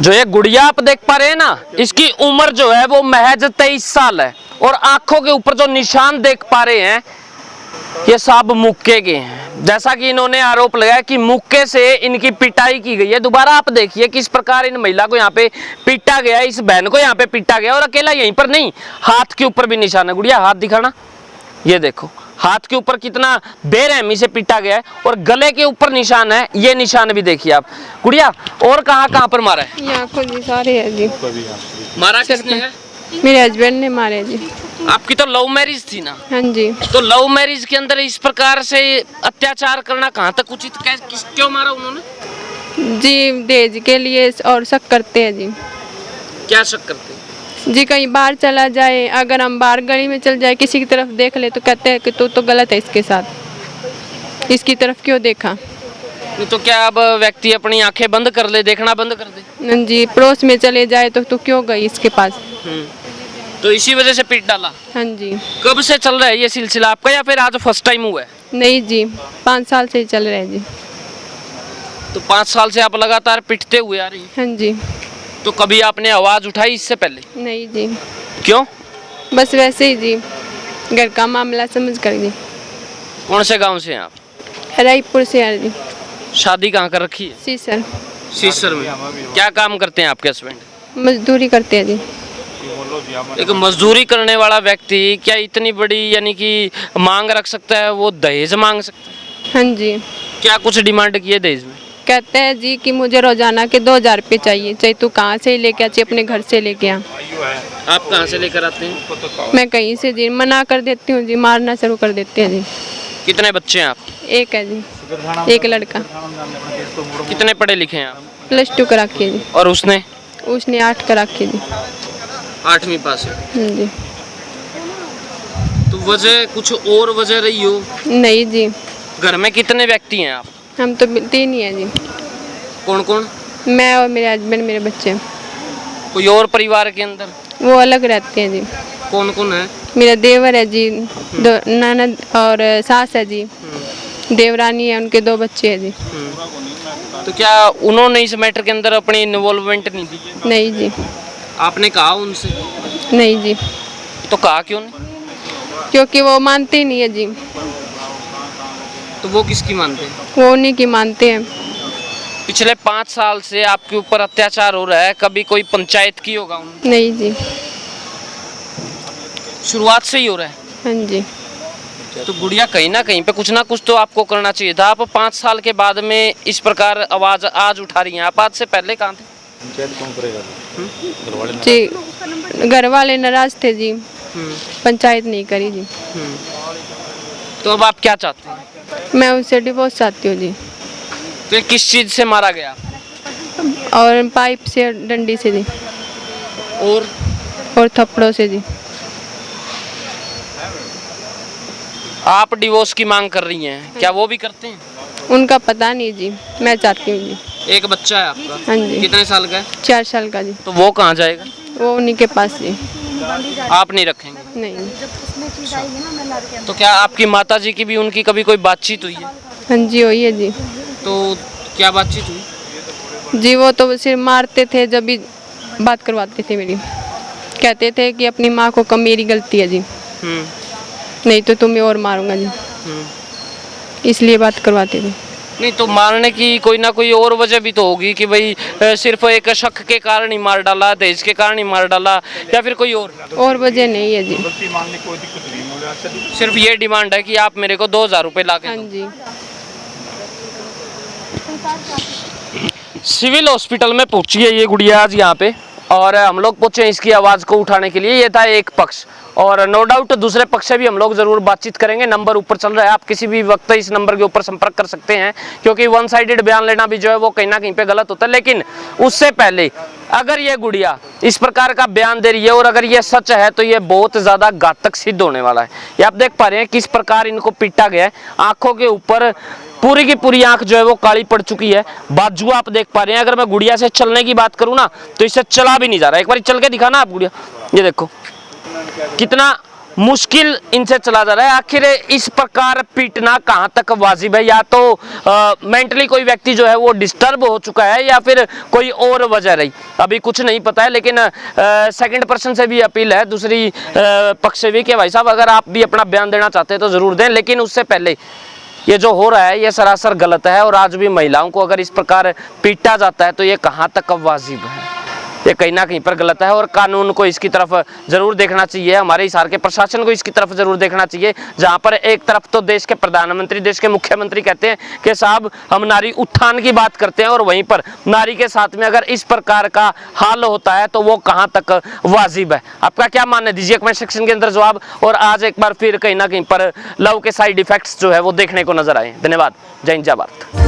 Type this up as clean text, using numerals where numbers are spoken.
जो ये गुड़िया आप देख पा रहे हैं ना, इसकी उम्र जो है वो महज 23 साल है और आंखों के ऊपर जो निशान देख पा रहे हैं ये सब मुक्के के हैं। जैसा कि इन्होंने आरोप लगाया कि मुक्के से इनकी पिटाई की गई है। दोबारा आप देखिए किस प्रकार इन महिला को यहाँ पे पीटा गया, इस बहन को यहाँ पे पीटा गया। और अकेला यहीं पर नहीं, हाथ के ऊपर भी निशान है। गुड़िया हाथ दिखाना, ये देखो हाथ के ऊपर कितना बेरहमी से पीटा गया है और गले के ऊपर निशान है, ये निशान भी देखिए आप। गुड़िया और कहाँ पर मारा है? यहाँ को जी सारे है जी। मारा किसने है? मेरे हस्बैंड ने मारे जी। आपकी तो लव मैरिज थी ना? हाँ जी। तो लव मैरिज के अंदर इस प्रकार से अत्याचार करना कहाँ तक उचित? क्यों मारा उन्होंने? जी दहेज के लिए और शक करते हैं जी। क्या शक करते हैं? जी कहीं बाहर चला जाए, अगर हम बाहर गली में चल जाए किसी की तरफ देख ले तो कहते हैं कि तू तो गलत है इसके साथ, इसकी तरफ क्यों देखा। नहीं तो क्या अब व्यक्ति अपनी आंखें बंद कर ले, देखना बंद कर दे? हाँ जी, पड़ोस में चले जाए तो तू क्यों गई इसके पास। तो इसी वजह से पीट डाला? हाँ जी। कब से चल रहा है ये सिलसिला आपका या फिर आज फर्स्ट टाइम हुआ है? नहीं जी, 5 साल से ही चल रहा है जी। तो 5 साल से आप लगातार पिटते हुए आ रही हैं? हाँ जी। तो कभी आपने आवाज उठाई इससे पहले? नहीं जी। क्यों? बस वैसे ही जी, घर का मामला समझ कर जी। कौन से गांव से हैं आप? रायपुर से है जी। शादी कहाँ कर रखी है? सीसर। सीसर में। क्या काम करते हैं आपके हस्बैंड? मजदूरी करते हैं जी। एक मजदूरी करने वाला व्यक्ति क्या इतनी बड़ी यानी कि मांग रख सकता है? वो दहेज मांग सकता है? हाँ जी। क्या कुछ डिमांड की है दहेज में? कहते हैं जी कि मुझे रोजाना के 2000 रुपये चाहिए, चाहे तू कहाँ से लेके आ, चाहे अपने घर से लेके आ। आप कहाँ से लेकर आते हैं? मैं कहीं से जी मना कर देती हूँ जी, मारना शुरू कर देते हैं जी। कितने बच्चे हैं आप? एक है जी, एक लड़का। कितने पढ़े लिखे हैं आप? +2 करा के जी। और उसने? उसने 8 करा के जी। 8वीं पास है। हाँ जी। तो वजह कुछ और वजह रही हो? नहीं जी। घर में कितने व्यक्ति हैं आप? हम तो 3 ही हैं जी। कौन कौन? मैं और मेरे हस्बैंड, मेरे बच्चे। कोई और परिवार के अंदर? वो अलग रहते हैं जी। कौन कौन है? मेरा देवर है जी, 2 ननद और सास है जी, देवरानी है, उनके 2 बच्चे हैं जी। तो क्या उन्होंने इस मैटर के अंदर अपनी इन्वॉल्वमेंट नहीं दी? नहीं जी। आपने कहा उनसे? नहीं जी। तो कहा क्यों नहीं? क्योंकि वो मानते ही नहीं है जी। तो वो किसकी मानते हैं? वो उन्हीं की मानते हैं। पिछले 5 साल से आपके ऊपर अत्याचार हो रहा है, कभी कोई पंचायत की होगा उन्होंने? नहीं जी। शुरुआत से ही हो रहा है? हाँ जी। तो गुड़िया कहीं ना कुछ तो आपको करना चाहिए था। आप 5 साल के बाद में इस प्रकार आवाज आज उठा रही हैं, आप आज से पहले कहाँ थे? जी घर वाले नाराज थे जी, पंचायत नहीं करी जी। तो अब आप क्या चाहते हैं? मैं उससे डिवोर्स चाहती हूँ जी। तो ये किस चीज से मारा गया? और पाइप से, डंडी से जी, और थप्पड़ों से जी। आप डिवोर्स की मांग कर रही हैं, क्या वो भी करते हैं? उनका पता नहीं जी, मैं चाहती हूँ जी। एक बच्चा है आपका? हाँ जी। कितने साल का है? 4 साल का जी। तो वो कहाँ जाएगा? वो उन्हीं के पास जी। आप नहीं रखेंगे? नहीं। तो क्या आपकी माता जी की भी उनकी कभी कोई बातचीत हुई है? हाँ जी हुई है जी। तो क्या बातचीत हुई? जी वो तो सिर्फ मारते थे, जब भी बात करवाते थे मेरी, कहते थे कि अपनी माँ को कम मेरी गलती है जी, नहीं तो तुम्हें और मारूंगा जी, इसलिए बात करवाते थे। नहीं तो मारने की कोई ना कोई और वजह भी तो होगी कि भाई सिर्फ एक शक के कारण ही मार डाला, दहेज के कारण ही मार डाला, या फिर कोई और वजह नहीं है जी। सिर्फ ये डिमांड है कि आप मेरे को 2000 रुपये ला के हाँ जी। सिविल हॉस्पिटल में पहुंची है ये गुड़िया आज यहाँ पे, और हम लोग पहुंचे इसकी आवाज़ को उठाने के लिए। ये था एक पक्ष, और नो डाउट दूसरे पक्ष से भी हम लोग ज़रूर बातचीत करेंगे। नंबर ऊपर चल रहा है, आप किसी भी वक्त इस नंबर के ऊपर संपर्क कर सकते हैं, क्योंकि वन साइडेड बयान लेना भी जो है वो कहीं ना कहीं पे गलत होता है। लेकिन उससे पहले अगर ये गुड़िया इस प्रकार का बयान दे रही है और अगर ये सच है तो ये बहुत ज़्यादा घातक सिद्ध होने वाला है। ये आप देख पा रहे हैं किस प्रकार इनको पीटा गया है, आँखों के ऊपर पूरी की पूरी आंख जो है वो काली पड़ चुकी है, बाजू आप देख पा रहे हैं। अगर मैं गुड़िया से चलने की बात करूं ना तो इससे चला भी नहीं जा रहा। एक बार चल के दिखाना आप गुड़िया, ये देखो कितना मुश्किल इनसे चला जा रहा है। आखिर इस प्रकार पीटना कहाँ तक वाजिब है? या तो मेंटली कोई व्यक्ति जो है वो डिस्टर्ब हो चुका है या फिर कोई और वजह रही, अभी कुछ नहीं पता है। लेकिन सेकंड पर्सन से भी अपील है, दूसरी पक्ष से भी, कि भाई साहब अगर आप भी अपना बयान देना चाहते हैं तो ज़रूर दें, लेकिन उससे पहले ये जो हो रहा है ये सरासर गलत है। और आज भी महिलाओं को अगर इस प्रकार पीटा जाता है तो ये कहाँ तक वाजिब है? ये कहीं ना कहीं पर गलत है और कानून को इसकी तरफ जरूर देखना चाहिए, हमारे हिसार के प्रशासन को इसकी तरफ जरूर देखना चाहिए। जहां पर एक तरफ तो देश के प्रधानमंत्री, देश के मुख्यमंत्री कहते हैं कि साहब हम नारी उत्थान की बात करते हैं, और वहीं पर नारी के साथ में अगर इस प्रकार का हाल होता है तो वो कहां तक वाजिब है? आपका क्या मानना है? दीजिए कमेंट सेक्शन के अंदर जवाब। और आज एक बार फिर कहीं ना कहीं पर लव के साइड इफेक्ट्स जो है वो देखने को नजर आए। धन्यवाद। जय हिंद, जय भारत।